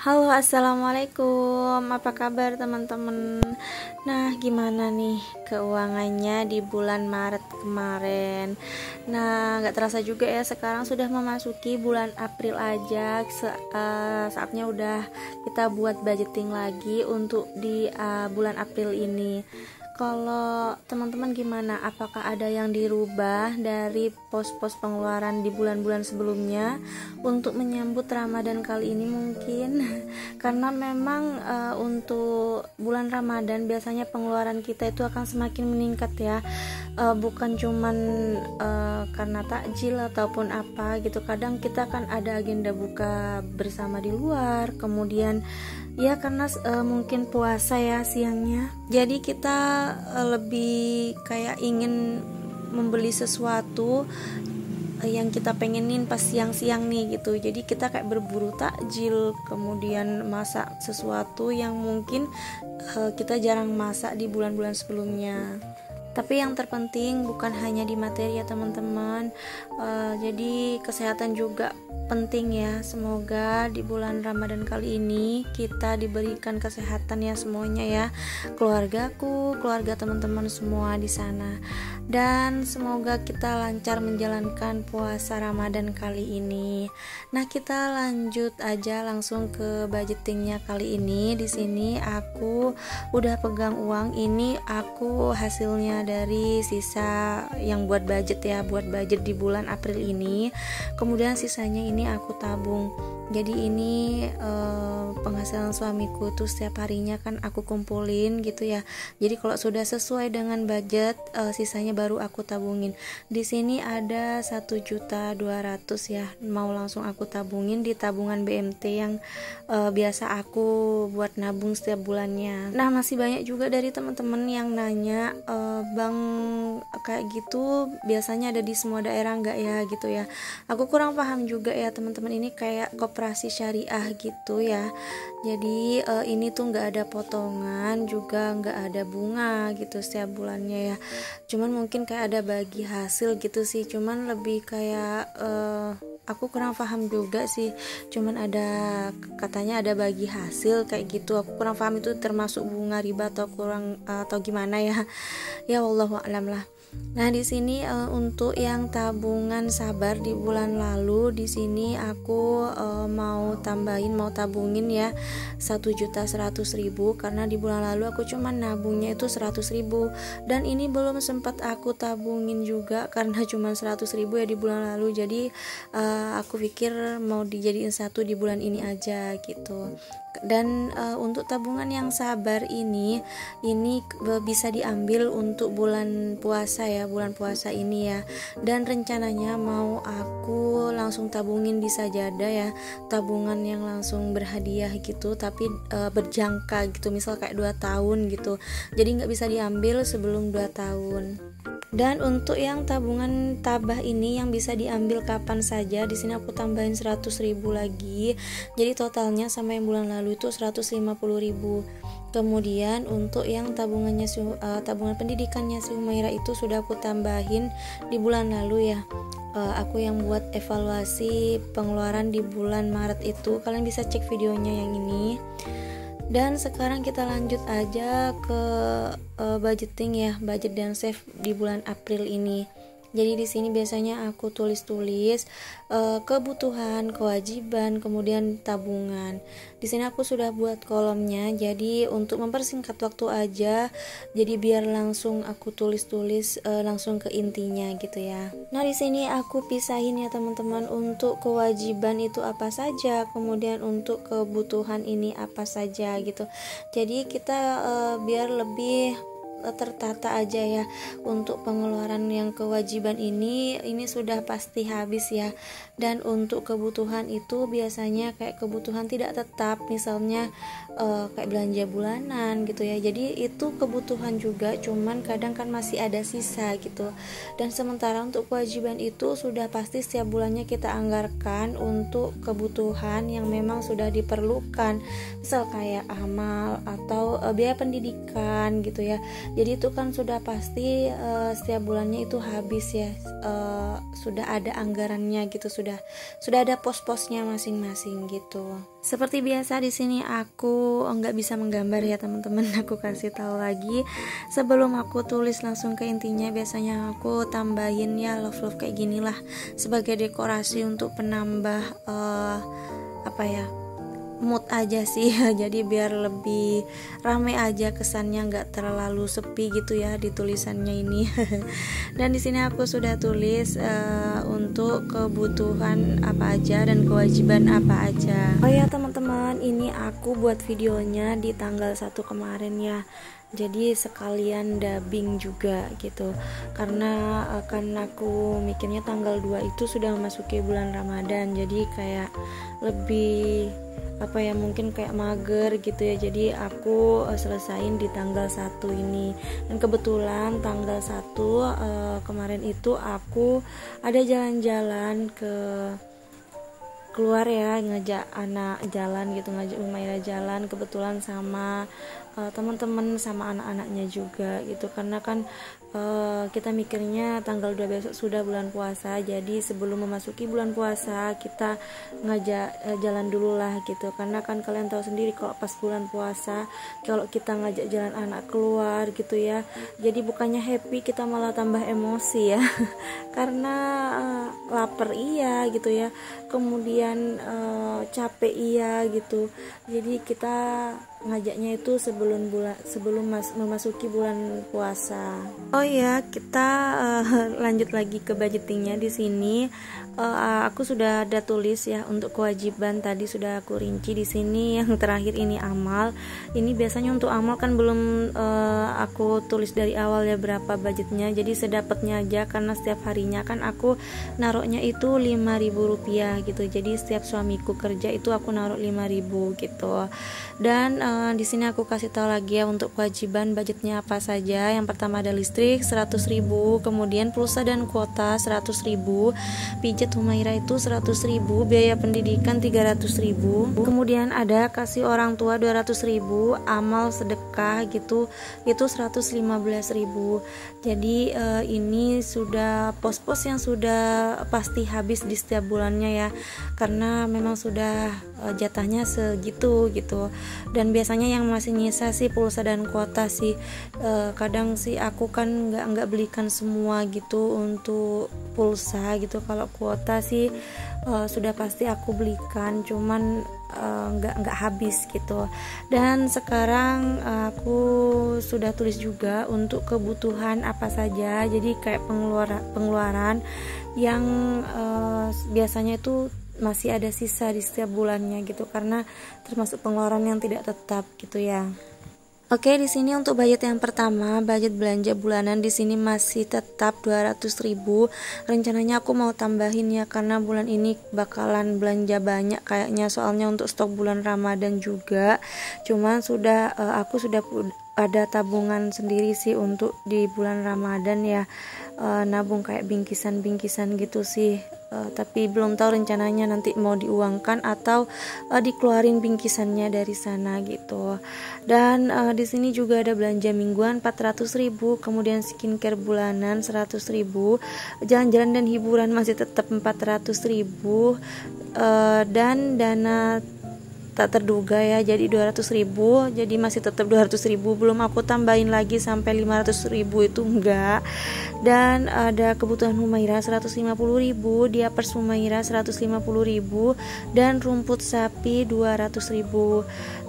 Halo, assalamualaikum. Apa kabar teman-teman? Nah, gimana nih keuangannya di bulan Maret kemarin? Nah, gak terasa juga ya, sekarang sudah memasuki bulan April aja. Saatnya udah kita buat budgeting lagi untuk di bulan April ini. Kalau teman-teman gimana? Apakah ada yang dirubah dari pos-pos pengeluaran di bulan-bulan sebelumnya untuk menyambut Ramadan kali ini mungkin? Karena memang untuk bulan Ramadan biasanya pengeluaran kita itu akan semakin meningkat ya. Bukan cuman karena takjil ataupun apa gitu. Kadang kita kan ada agenda buka bersama di luar, kemudian ya karena mungkin puasa ya siangnya, jadi kita lebih kayak ingin membeli sesuatu yang kita pengenin pas siang-siang nih gitu. Jadi kita kayak berburu takjil, kemudian masak sesuatu yang mungkin kita jarang masak di bulan-bulan sebelumnya. Tapi yang terpenting bukan hanya di materi ya teman-teman, jadi kesehatan juga penting ya. Semoga di bulan Ramadan kali ini kita diberikan kesehatan ya semuanya ya, keluargaku, keluarga teman-teman semua di sana, dan semoga kita lancar menjalankan puasa Ramadan kali ini. Nah, kita lanjut aja langsung ke budgetingnya kali ini. Di sini aku udah pegang uang, ini aku hasilnya dari sisa yang buat budget ya, buat budget di bulan April ini. Kemudian sisanya ini aku tabung. Jadi ini penghasilan suamiku tuh setiap harinya kan aku kumpulin gitu ya. Jadi kalau sudah sesuai dengan budget, sisanya baru aku tabungin. Di sini ada 1.200.000 ya, mau langsung aku tabungin di tabungan BMT yang biasa aku buat nabung setiap bulannya. Nah, masih banyak juga dari teman-teman yang nanya, bank kayak gitu biasanya ada di semua daerah nggak ya gitu ya. Aku kurang paham juga ya teman-teman, ini kayak koperasi syariah gitu ya. Jadi ini tuh nggak ada potongan, juga nggak ada bunga gitu setiap bulannya ya. Cuman mungkin kayak ada bagi hasil gitu sih, cuman lebih kayak aku kurang paham juga sih. Cuman ada katanya ada bagi hasil kayak gitu. Aku kurang paham itu termasuk bunga riba atau kurang atau gimana ya. Ya wallahu a'lam lah. Nah, di sini untuk yang tabungan sabar di bulan lalu, di sini aku mau tabungin ya 1.100.000, karena di bulan lalu aku cuma nabungnya itu 100.000, dan ini belum sempat aku tabungin juga karena cuma 100.000 ya di bulan lalu. Jadi aku pikir mau dijadiin satu di bulan ini aja gitu. Dan untuk tabungan yang sabar ini bisa diambil untuk bulan puasa ya, bulan puasa ini ya. Dan rencananya mau aku langsung tabungin di sajadah ya, tabungan yang langsung berhadiah gitu, tapi berjangka gitu, misal kayak 2 tahun gitu. Jadi nggak bisa diambil sebelum 2 tahun. Dan untuk yang tabungan tabah ini yang bisa diambil kapan saja, di sini aku tambahin 100.000 lagi. Jadi totalnya sama yang bulan lalu itu 150.000. Kemudian untuk yang tabungan pendidikannya si Humaira itu sudah aku tambahin di bulan lalu ya. Aku yang buat evaluasi pengeluaran di bulan Maret itu, kalian bisa cek videonya yang ini. Dan sekarang kita lanjut aja ke budgeting ya, budget dan save di bulan April ini. Jadi di sini biasanya aku tulis-tulis kebutuhan, kewajiban, kemudian tabungan. Di sini aku sudah buat kolomnya. Jadi untuk mempersingkat waktu aja, jadi biar langsung aku tulis-tulis langsung ke intinya gitu ya. Nah, di sini aku pisahin ya teman-teman, untuk kewajiban itu apa saja, kemudian untuk kebutuhan ini apa saja gitu. Jadi kita biar lebih tertata aja ya. Untuk pengeluaran yang kewajiban ini sudah pasti habis ya. Dan untuk kebutuhan itu biasanya kayak kebutuhan tidak tetap, misalnya kayak belanja bulanan gitu ya. Jadi itu kebutuhan juga, cuman kadang kan masih ada sisa gitu. Dan sementara untuk kewajiban itu sudah pasti setiap bulannya kita anggarkan untuk kebutuhan yang memang sudah diperlukan, misal kayak amal atau biaya pendidikan gitu ya. Jadi itu kan sudah pasti setiap bulannya itu habis ya, sudah ada anggarannya gitu, sudah ada pos-posnya masing-masing gitu. Seperti biasa di sini aku nggak bisa menggambar ya teman-teman. Aku kasih tahu lagi sebelum aku tulis langsung ke intinya. Biasanya aku tambahin ya love kayak gini lah sebagai dekorasi untuk penambah apa ya, mood aja sih. Jadi biar lebih rame aja kesannya, nggak terlalu sepi gitu ya di tulisannya ini. Dan di sini aku sudah tulis untuk kebutuhan apa aja dan kewajiban apa aja. Oh ya teman-teman, ini aku buat videonya di tanggal 1 kemarin ya. Jadi sekalian dubbing juga gitu, karena akan aku mikirnya tanggal 2 itu sudah memasuki bulan Ramadan, jadi kayak lebih apa ya, mungkin kayak mager gitu ya. Jadi aku selesain di tanggal 1 ini. Dan kebetulan tanggal 1 kemarin itu aku ada jalan-jalan keluar ya, ngajak anak jalan gitu, ngajak Umaira jalan kebetulan sama teman-teman sama anak-anaknya juga gitu, karena kan kita mikirnya tanggal 2 besok sudah bulan puasa, jadi sebelum memasuki bulan puasa kita ngajak jalan dulu lah gitu, karena kan kalian tahu sendiri kalau pas bulan puasa kalau kita ngajak jalan anak keluar gitu ya, jadi bukannya happy kita malah tambah emosi ya. Karena lapar iya gitu ya, kemudian capek iya gitu, jadi kita ngajaknya itu sebelum memasuki bulan puasa. Oh ya, kita lanjut lagi ke budgetingnya. Di sini aku sudah ada tulis ya untuk kewajiban, tadi sudah aku rinci. Di sini yang terakhir ini amal. Ini biasanya untuk amal kan belum aku tulis dari awal ya berapa budgetnya, jadi sedapatnya aja, karena setiap harinya kan aku naruhnya itu 5.000 rupiah gitu. Jadi setiap suamiku kerja itu aku naruh 5.000 gitu. Dan di sini aku kasih tahu lagi ya untuk kewajiban budgetnya apa saja. Yang pertama ada listrik 100.000, kemudian pulsa dan kuota 100.000, pijat Humaira itu 100.000, biaya pendidikan 300.000, kemudian ada kasih orang tua 200.000, amal sedekah gitu itu 115.000. Jadi ini sudah pos-pos yang sudah pasti habis di setiap bulannya ya, karena memang sudah jatahnya segitu gitu. Dan biasanya yang masih nyisa sih pulsa dan kuota sih. Kadang sih aku kan nggak belikan semua gitu untuk pulsa gitu. Kalau kuota sih sudah pasti aku belikan, cuman nggak habis gitu. Dan sekarang aku sudah tulis juga untuk kebutuhan apa saja, jadi kayak pengeluaran yang biasanya itu masih ada sisa di setiap bulannya gitu, karena termasuk pengeluaran yang tidak tetap gitu ya. Oke, di sini untuk budget yang pertama, budget belanja bulanan di sini masih tetap 200.000. Rencananya aku mau tambahin ya, karena bulan ini bakalan belanja banyak kayaknya, soalnya untuk stok bulan Ramadan juga. Cuman aku sudah ada tabungan sendiri sih untuk di bulan Ramadan ya, nabung kayak bingkisan gitu sih. Tapi belum tahu rencananya nanti mau diuangkan atau dikeluarin bingkisannya dari sana gitu. Dan di sini juga ada belanja mingguan 400.000, kemudian skincare bulanan 100.000, jalan-jalan dan hiburan masih tetap 400.000, dan dana tak terduga ya jadi 200.000, jadi masih tetap 200.000, belum aku tambahin lagi sampai 500.000 itu enggak. Dan ada kebutuhan Humaira 150.000, diapers Humaira 150.000, dan rumput sapi 200.000.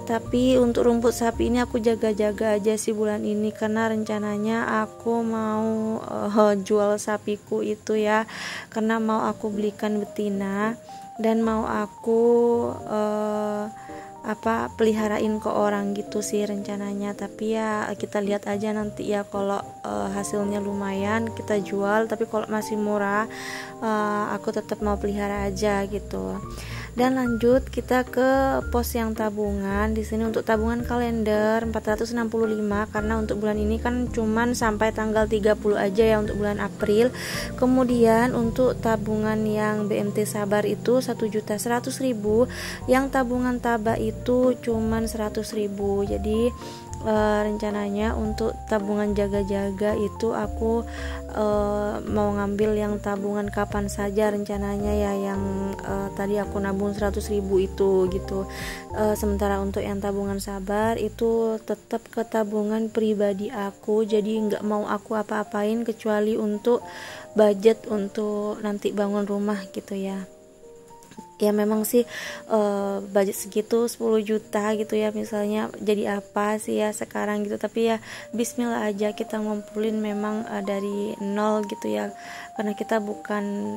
Tapi untuk rumput sapi ini aku jaga-jaga aja sih bulan ini, karena rencananya aku mau jual sapiku itu ya, karena mau aku belikan betina dan mau aku peliharain ke orang gitu sih rencananya. Tapi ya kita lihat aja nanti ya, kalau hasilnya lumayan kita jual, tapi kalau masih murah aku tetap mau pelihara aja gitu. Dan lanjut kita ke pos yang tabungan. Di sini untuk tabungan kalender 465, karena untuk bulan ini kan cuman sampai tanggal 30 aja ya untuk bulan April. Kemudian untuk tabungan yang BMT Sabar itu 1.100.000, yang tabungan Taba itu cuman 100.000. Jadi rencananya untuk tabungan jaga-jaga itu aku mau ngambil yang tabungan kapan saja rencananya ya, yang tadi aku nabung 100.000 itu gitu. Sementara untuk yang tabungan Sabar itu tetap ke tabungan pribadi aku, jadi nggak mau aku apa-apain kecuali untuk budget untuk nanti bangun rumah gitu ya. Ya memang sih budget segitu 10 juta gitu ya misalnya, jadi apa sih ya sekarang gitu, tapi ya bismillah aja kita ngumpulin memang dari nol gitu ya, karena kita bukan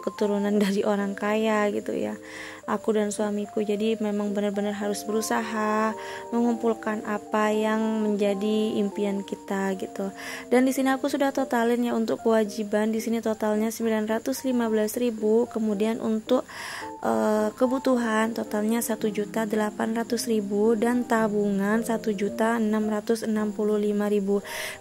keturunan dari orang kaya gitu ya, aku dan suamiku. Jadi memang benar-benar harus berusaha mengumpulkan apa yang menjadi impian kita gitu. Dan di sini aku sudah totalin ya untuk kewajiban, di sini totalnya 915.000, kemudian untuk kebutuhan totalnya 1.800.000 dan tabungan 1.665.000.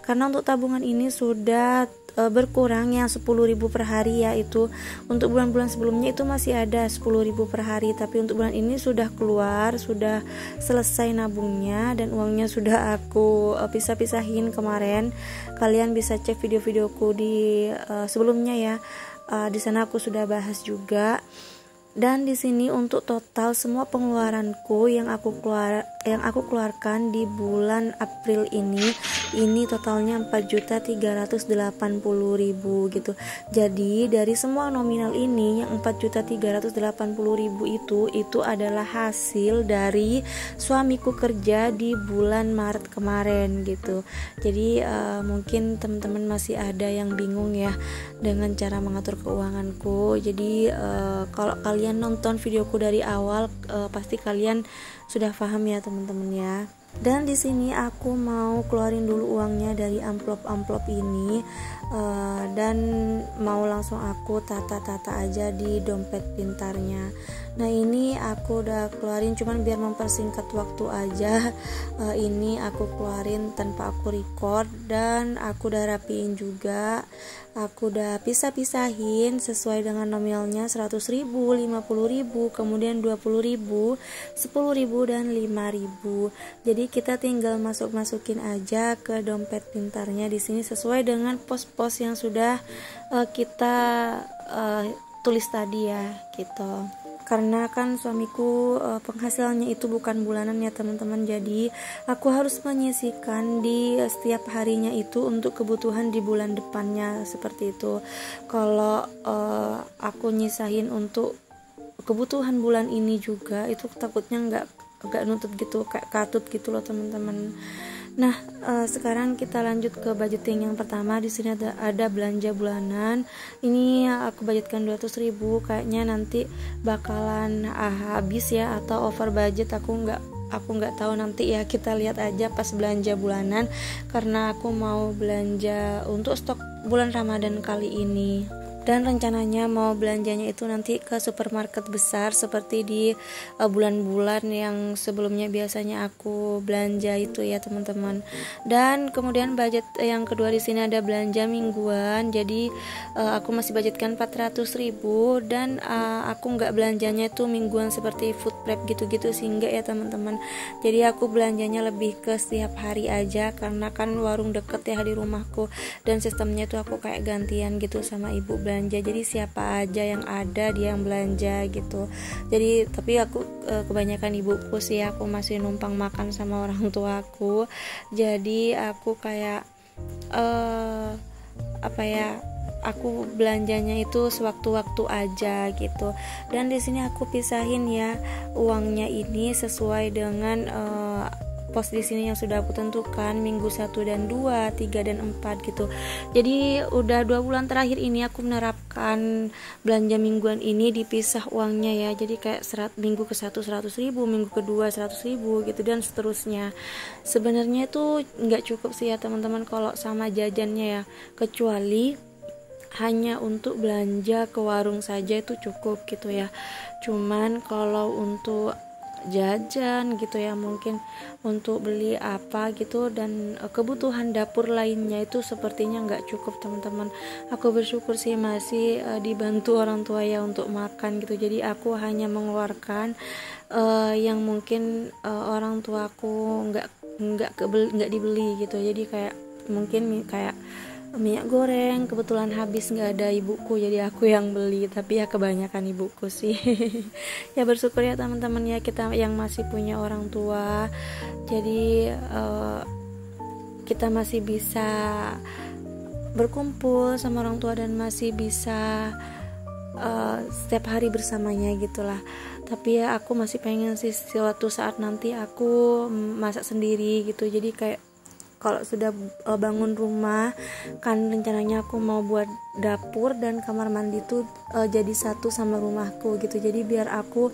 Karena untuk tabungan ini sudah berkurang yang 10.000 per hari ya, itu untuk bulan-bulan sebelumnya itu masih ada 10.000 per hari, tapi untuk bulan ini sudah keluar, sudah selesai nabungnya dan uangnya sudah aku pisah-pisahin kemarin. Kalian bisa cek video-videoku di sebelumnya ya, di sana aku sudah bahas juga. Dan di sini untuk total semua pengeluaranku yang aku keluarkan di bulan April ini totalnya 4.380.000 gitu. Jadi dari semua nominal ini yang 4.380.000 itu adalah hasil dari suamiku kerja di bulan Maret kemarin gitu. Jadi mungkin teman-teman masih ada yang bingung ya dengan cara mengatur keuanganku. Jadi kalau kalian nonton videoku dari awal pasti kalian sudah paham ya teman-teman ya. Dan di sini aku mau keluarin dulu uangnya dari amplop-amplop ini dan mau langsung aku tata-tata aja di dompet pintarnya. Nah ini aku udah keluarin, cuman biar mempersingkat waktu aja ini aku keluarin tanpa aku record, dan aku udah rapiin juga. Aku udah pisah-pisahin sesuai dengan nominalnya 100.000, 50.000, kemudian 20.000, 10.000 dan 5.000. Jadi kita tinggal masukin aja ke dompet pintarnya di sini sesuai dengan pos-pos yang sudah kita tulis tadi ya gitu. Karena kan suamiku penghasilannya itu bukan bulanan ya teman-teman, jadi aku harus menyisihkan di setiap harinya itu untuk kebutuhan di bulan depannya seperti itu. Kalau aku nyisahin untuk kebutuhan bulan ini juga, itu takutnya nggak nutut gitu, kayak katut gitu loh teman-teman. Nah, sekarang kita lanjut ke budgeting yang pertama. Di sini ada belanja bulanan. Ini aku budgetkan 200.000. Kayaknya nanti bakalan habis ya atau over budget. Aku nggak tahu nanti ya, kita lihat aja pas belanja bulanan. Karena aku mau belanja untuk stok bulan Ramadan kali ini. Dan rencananya mau belanjanya itu nanti ke supermarket besar seperti di bulan-bulan yang sebelumnya biasanya aku belanja itu ya teman-teman. Dan kemudian budget yang kedua di sini ada belanja mingguan. Jadi aku masih budgetkan 400.000 dan aku nggak belanjanya itu mingguan seperti food prep gitu-gitu sih enggak ya teman-teman. Jadi aku belanjanya lebih ke setiap hari aja, karena kan warung deket ya di rumahku, dan sistemnya itu aku kayak gantian gitu sama ibu belanja. Jadi siapa aja yang ada dia yang belanja gitu. Jadi tapi aku kebanyakan ibuku sih, aku masih numpang makan sama orang tuaku. Jadi aku kayak aku belanjanya itu sewaktu-waktu aja gitu. Dan di sini aku pisahin ya uangnya ini sesuai dengan pos di sini yang sudah aku tentukan, minggu 1 dan 2, 3 dan 4 gitu. Jadi udah 2 bulan terakhir ini aku menerapkan belanja mingguan ini dipisah uangnya ya. Jadi kayak minggu ke 1 100.000, minggu kedua 100.000 gitu dan seterusnya. Sebenarnya itu nggak cukup sih ya teman-teman kalau sama jajannya ya, kecuali hanya untuk belanja ke warung saja itu cukup gitu ya. Cuman kalau untuk jajan gitu ya, mungkin untuk beli apa gitu dan kebutuhan dapur lainnya itu sepertinya nggak cukup teman-teman. Aku bersyukur sih masih dibantu orang tua ya untuk makan gitu. Jadi aku hanya mengeluarkan yang mungkin orang tuaku nggak dibeli gitu. Jadi kayak mungkin kayak minyak goreng kebetulan habis, nggak ada ibuku, jadi aku yang beli, tapi ya kebanyakan ibuku sih. Ya bersyukur ya teman-teman ya, kita yang masih punya orang tua, jadi kita masih bisa berkumpul sama orang tua dan masih bisa setiap hari bersamanya gitulah. Tapi ya aku masih pengen sih suatu saat nanti aku masak sendiri gitu. Jadi kayak kalau sudah bangun rumah kan rencananya aku mau buat dapur dan kamar mandi tuh jadi satu sama rumahku gitu. Jadi biar aku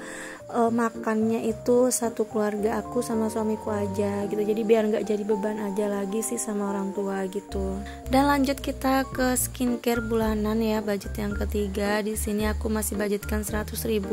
makannya itu satu keluarga, aku sama suamiku aja gitu. Jadi biar nggak jadi beban aja lagi sih sama orang tua gitu. Dan lanjut kita ke skincare bulanan ya, budget yang ketiga. Di sini aku masih budgetkan 100.000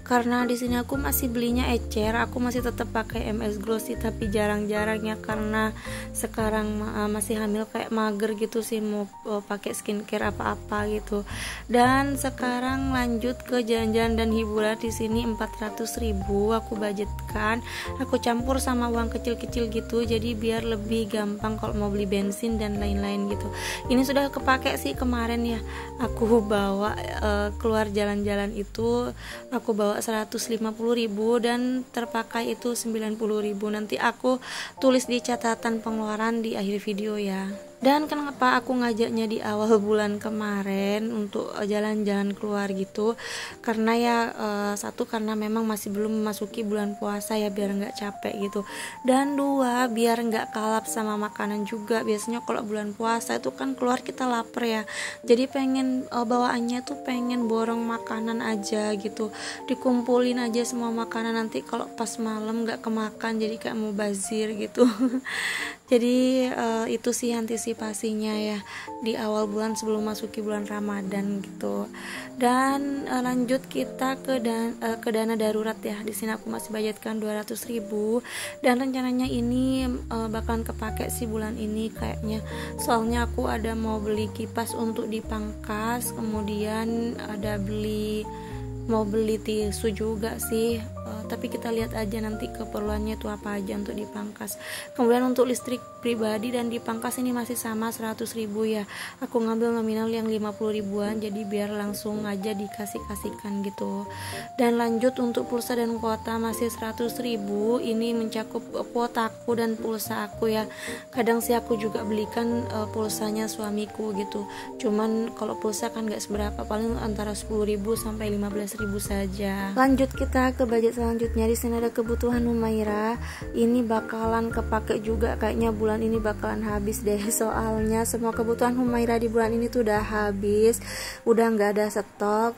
karena di sini aku masih belinya ecer. Aku masih tetap pakai MS Glow sih, tapi jarang-jarang ya karena sekarang masih hamil, kayak mager gitu sih mau pakai skincare apa-apa gitu. Dan sekarang lanjut ke jajan dan hiburan. Di sini 400.000 aku budgetkan, aku campur sama uang kecil-kecil gitu, jadi biar lebih gampang kalau mau beli bensin dan lain-lain gitu. Ini sudah kepake sih kemarin ya, aku bawa keluar jalan-jalan itu aku bawa 150.000 dan terpakai itu 90.000. Nanti aku tulis di catatan pengeluaran di akhir video ya. Dan kenapa aku ngajaknya di awal bulan kemarin untuk jalan-jalan keluar gitu, karena ya satu karena memang masih belum memasuki bulan puasa ya, biar nggak capek gitu, dan dua biar nggak kalap sama makanan juga. Biasanya kalau bulan puasa itu kan keluar kita lapar ya, jadi pengen bawaannya tuh pengen borong makanan aja gitu, dikumpulin aja semua makanan, nanti kalau pas malam nggak kemakan jadi kayak mau bazir gitu. Jadi itu sih antisipasinya ya di awal bulan sebelum masuki bulan Ramadan gitu. Dan lanjut kita ke dana darurat ya. Di sini aku masih budgetkan 200.000 dan rencananya ini bakalan kepake sih bulan ini kayaknya. Soalnya aku ada mau beli kipas untuk dipangkas, kemudian ada mau beli tisu juga sih, tapi kita lihat aja nanti keperluannya itu apa aja untuk dipangkas. Kemudian untuk listrik pribadi dan dipangkas ini masih sama 100.000 ya, aku ngambil nominal yang 50.000-an, jadi biar langsung aja dikasihkan gitu. Dan lanjut untuk pulsa dan kuota masih 100.000, ini mencakup kuotaku dan pulsa aku ya. Kadang sih aku juga belikan pulsanya suamiku gitu, cuman kalau pulsa kan gak seberapa, paling antara 10.000 sampai 15.000 saja. Lanjut kita ke budget selanjutnya. Di sini ada kebutuhan Humaira. Ini bakalan kepake juga kayaknya, bulan ini bakalan habis deh, soalnya semua kebutuhan Humaira di bulan ini tuh udah habis, udah nggak ada stok,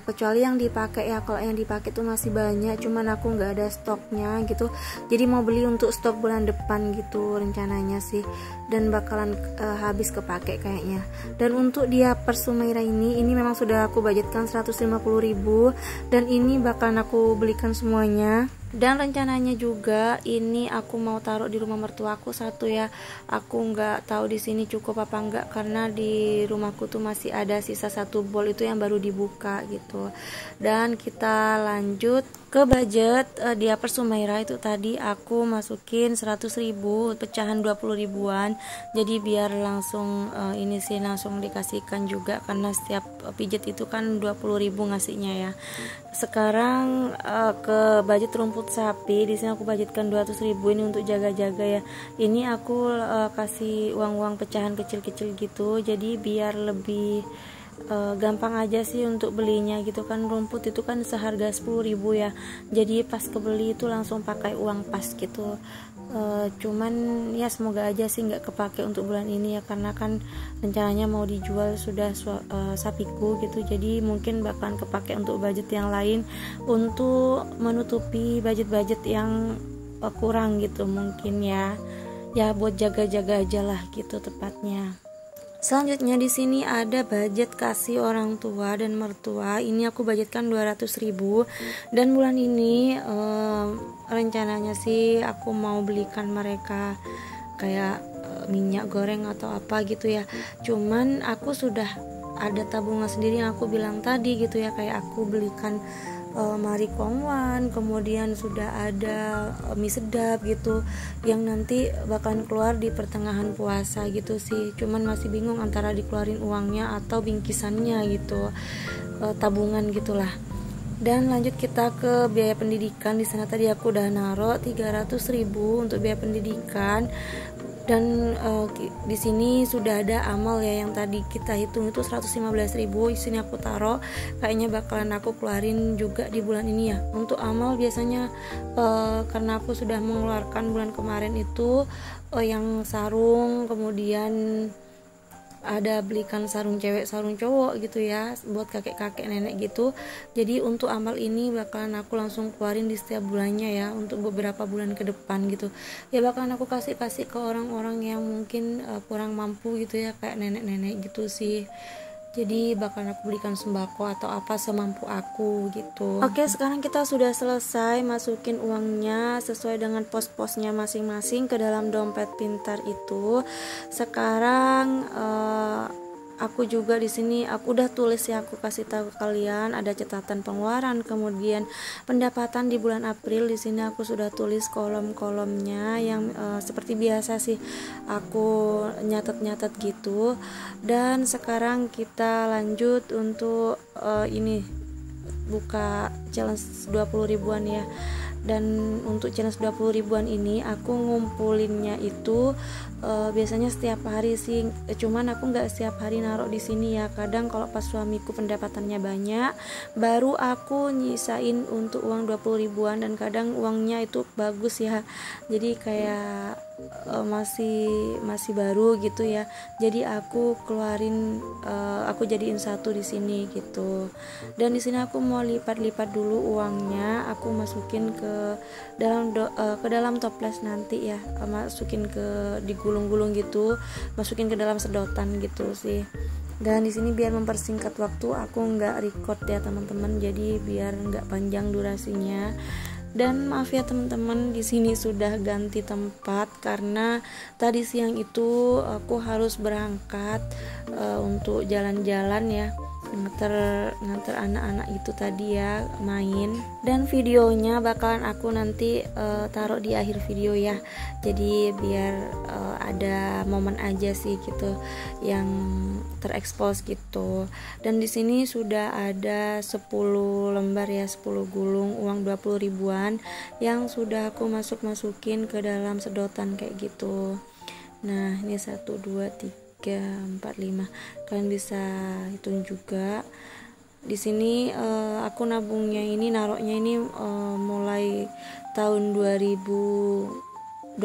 kecuali yang dipakai ya. Kalau yang dipakai tuh masih banyak, cuman aku nggak ada stoknya gitu, jadi mau beli untuk stok bulan depan gitu rencananya sih, dan bakalan habis kepake kayaknya. Dan untuk dia Humaira ini memang sudah aku budgetkan 150.000 dan ini bakalan aku belikan semuanya. Dan rencananya juga ini aku mau taruh di rumah mertuaku satu ya. Aku nggak tahu di sini cukup apa enggak, karena di rumahku tuh masih ada sisa satu bol itu yang baru dibuka gitu. Dan kita lanjut ke budget dia Humaira itu tadi aku masukin 100.000 pecahan 20.000-an, jadi biar langsung ini sih langsung dikasihkan juga, karena setiap pijet itu kan 20.000 ngasihnya ya. Sekarang ke budget rumput sapi. Di sini aku budgetkan 200.000 ini untuk jaga-jaga ya. Ini aku kasih uang-uang pecahan kecil-kecil gitu, jadi biar lebih gampang aja sih untuk belinya gitu kan. Rumput itu kan seharga 10.000 ya, jadi pas kebeli itu langsung pakai uang pas gitu. Cuman ya semoga aja sih nggak kepake untuk bulan ini ya, karena kan rencananya mau dijual sudah sapiku gitu, jadi mungkin bakalan kepake untuk budget yang lain untuk menutupi budget-budget yang kurang gitu mungkin ya buat jaga-jaga aja lah gitu tepatnya. Selanjutnya di sini ada budget kasih orang tua dan mertua. Ini aku budgetkan 200.000, dan bulan ini rencananya sih aku mau belikan mereka kayak minyak goreng atau apa gitu ya. Cuman aku sudah ada tabungan sendiri yang aku bilang tadi gitu ya, kayak aku belikan Mari Kongwan, kemudian sudah ada mie sedap gitu yang nanti bakalan keluar di pertengahan puasa gitu sih. Cuman masih bingung antara dikeluarin uangnya atau bingkisannya gitu, tabungan gitulah. Dan lanjut kita ke biaya pendidikan. Di sana tadi aku udah naruh 300.000 untuk biaya pendidikan. Dan di sini sudah ada amal ya, yang tadi kita hitung itu 115.000. Di sini aku taruh, kayaknya bakalan aku keluarin juga di bulan ini ya. Untuk amal biasanya karena aku sudah mengeluarkan bulan kemarin itu yang sarung, kemudian ada belikan sarung cewek sarung cowok gitu ya buat kakek-kakek nenek gitu. Jadi untuk amal ini bakalan aku langsung keluarin di setiap bulannya ya, untuk beberapa bulan ke depan gitu ya. Bakalan aku kasih ke orang-orang yang mungkin kurang mampu gitu ya, kayak nenek-nenek gitu sih. Jadi bakalan aku belikan sembako atau apa semampu aku gitu. Oke, sekarang kita sudah selesai masukin uangnya sesuai dengan pos-posnya masing-masing ke dalam dompet pintar itu. Sekarang aku juga di sini aku udah tulis ya, aku kasih tahu ke kalian ada catatan pengeluaran, kemudian pendapatan di bulan April. Di sini aku sudah tulis kolom-kolomnya yang seperti biasa sih aku nyatet gitu. Dan sekarang kita lanjut untuk ini buka challenge 20 ribuan ya. Dan untuk challenge 20 ribuan ini aku ngumpulinnya itu biasanya setiap hari sih, cuman aku nggak setiap hari naruh di sini ya. Kadang kalau pas suamiku pendapatannya banyak baru aku nyisain untuk uang 20 ribuan, dan kadang uangnya itu bagus ya, jadi kayak masih baru gitu ya. Jadi aku keluarin, aku jadiin satu di sini gitu. Dan di sini aku mau lipat-lipat dulu uangnya, aku masukin ke dalam toples nanti ya, masukin ke digulung-gulung gitu, masukin ke dalam sedotan gitu sih. Dan di sini biar mempersingkat waktu aku nggak record ya teman-teman, jadi biar nggak panjang durasinya. Dan maaf ya teman-teman, di sini sudah ganti tempat karena tadi siang itu aku harus berangkat untuk jalan-jalan ya, nganter anak-anak itu tadi ya main. Dan videonya bakalan aku nanti taruh di akhir video ya, jadi biar ada momen aja sih gitu yang terekspos gitu. Dan di sini sudah ada 10 lembar ya, 10 gulung uang 20 ribuan yang sudah aku masukin ke dalam sedotan kayak gitu. Nah ini 1, 2, 3, 4, 5, kalian bisa hitung juga. Di sini aku nabungnya ini, naruhnya ini mulai tahun 2021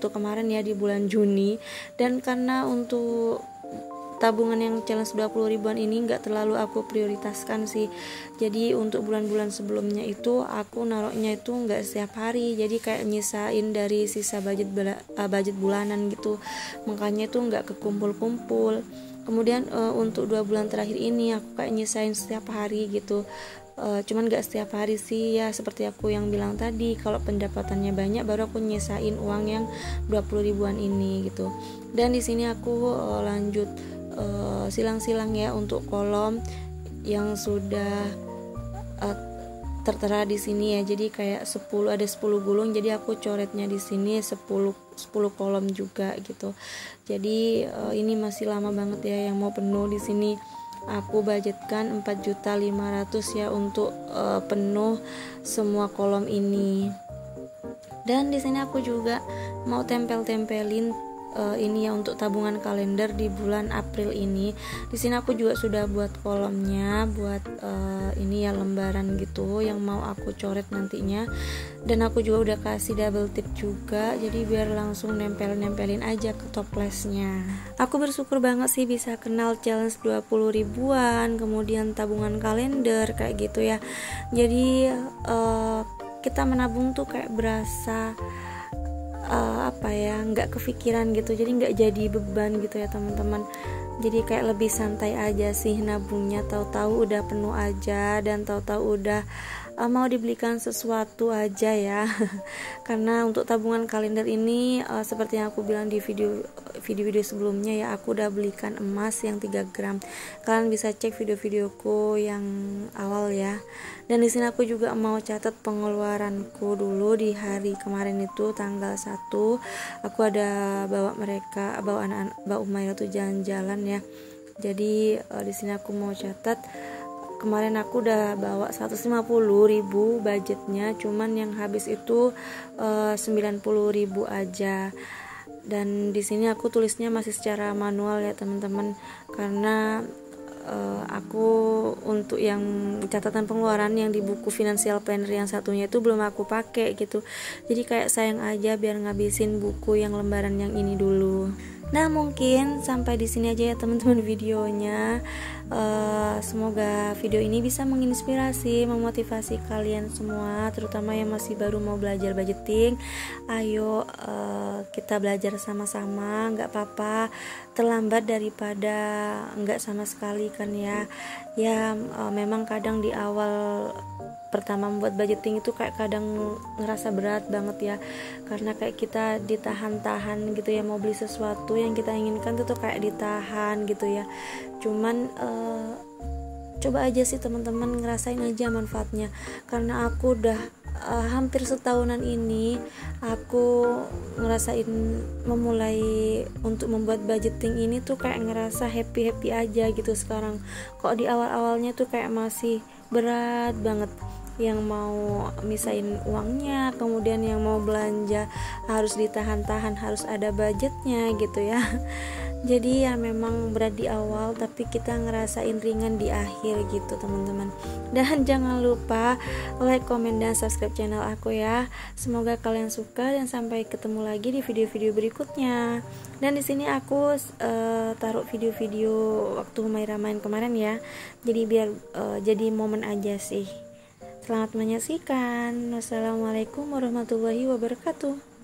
kemarin ya, di bulan Juni. Dan karena untuk tabungan yang challenge 20 ribuan ini nggak terlalu aku prioritaskan sih, jadi untuk bulan-bulan sebelumnya itu aku naruhnya itu nggak setiap hari, jadi kayak nyisain dari sisa budget bulanan gitu, makanya itu nggak kekumpul-kumpul. Kemudian untuk 2 bulan terakhir ini aku kayak nyisain setiap hari gitu, cuman gak setiap hari sih ya, seperti aku yang bilang tadi, kalau pendapatannya banyak baru aku nyisain uang yang 20 ribuan ini gitu. Dan di sini aku lanjut silang-silang ya untuk kolom yang sudah tertera di sini ya. Jadi kayak 10 gulung, jadi aku coretnya di sini 10 kolom juga gitu. Jadi ini masih lama banget ya yang mau penuh. Di sini aku budgetkan 4.500.000 ya untuk penuh semua kolom ini. Dan di sini aku juga mau tempelin ini ya untuk tabungan kalender di bulan April ini. Di sini aku juga sudah buat kolomnya, buat ini ya lembaran gitu yang mau aku coret nantinya. Dan aku juga udah kasih double tip juga, jadi biar langsung nempelin aja ke toplesnya. Aku bersyukur banget sih bisa kenal challenge 20 ribuan, kemudian tabungan kalender kayak gitu ya. Jadi kita menabung tuh kayak berasa apa ya, nggak kepikiran gitu, jadi nggak jadi beban gitu ya teman-teman. Jadi kayak lebih santai aja sih nabungnya, tahu-tahu udah penuh aja, dan tahu-tahu udah mau dibelikan sesuatu aja ya. Karena untuk tabungan kalender ini seperti yang aku bilang di video sebelumnya ya, aku udah belikan emas yang 3 gram. Kalian bisa cek video-videoku yang awal ya. Dan di sini aku juga mau catat pengeluaranku dulu di hari kemarin itu tanggal 1. Aku ada bawa anak-anak, bawa Umaira tuh jalan-jalan ya. Jadi di sini aku mau catat kemarin aku udah bawa 150.000 budgetnya, cuman yang habis itu 90.000 aja. Dan di sini aku tulisnya masih secara manual ya teman-teman, karena aku untuk yang catatan pengeluaran yang di buku financial planner yang satunya itu belum aku pakai gitu. Jadi kayak sayang aja biar ngabisin buku yang lembaran yang ini dulu. Nah, mungkin sampai di sini aja ya teman-teman videonya. Semoga video ini bisa menginspirasi, memotivasi kalian semua, terutama yang masih baru mau belajar budgeting. Ayo kita belajar sama-sama, nggak apa-apa terlambat daripada nggak sama sekali kan ya. Ya memang kadang di awal pertama membuat budgeting itu kayak kadang ngerasa berat banget ya, karena kayak kita ditahan-tahan gitu ya, mau beli sesuatu yang kita inginkan tuh kayak ditahan gitu ya. Cuman coba aja sih teman-teman, ngerasain aja manfaatnya. Karena aku udah hampir setahunan ini aku ngerasain memulai untuk membuat budgeting ini tuh kayak ngerasa happy aja gitu sekarang. Kok di awal-awalnya tuh kayak masih berat banget, yang mau misain uangnya, kemudian yang mau belanja harus ditahan-tahan, harus ada budgetnya gitu ya. Jadi ya memang berat di awal, tapi kita ngerasain ringan di akhir gitu teman-teman. Dan jangan lupa like, komen, dan subscribe channel aku ya. Semoga kalian suka, dan sampai ketemu lagi di video-video berikutnya. Dan di sini aku taruh video-video waktu Humaira main kemarin ya. Jadi biar jadi momen aja sih. Selamat menyaksikan. Wassalamualaikum warahmatullahi wabarakatuh.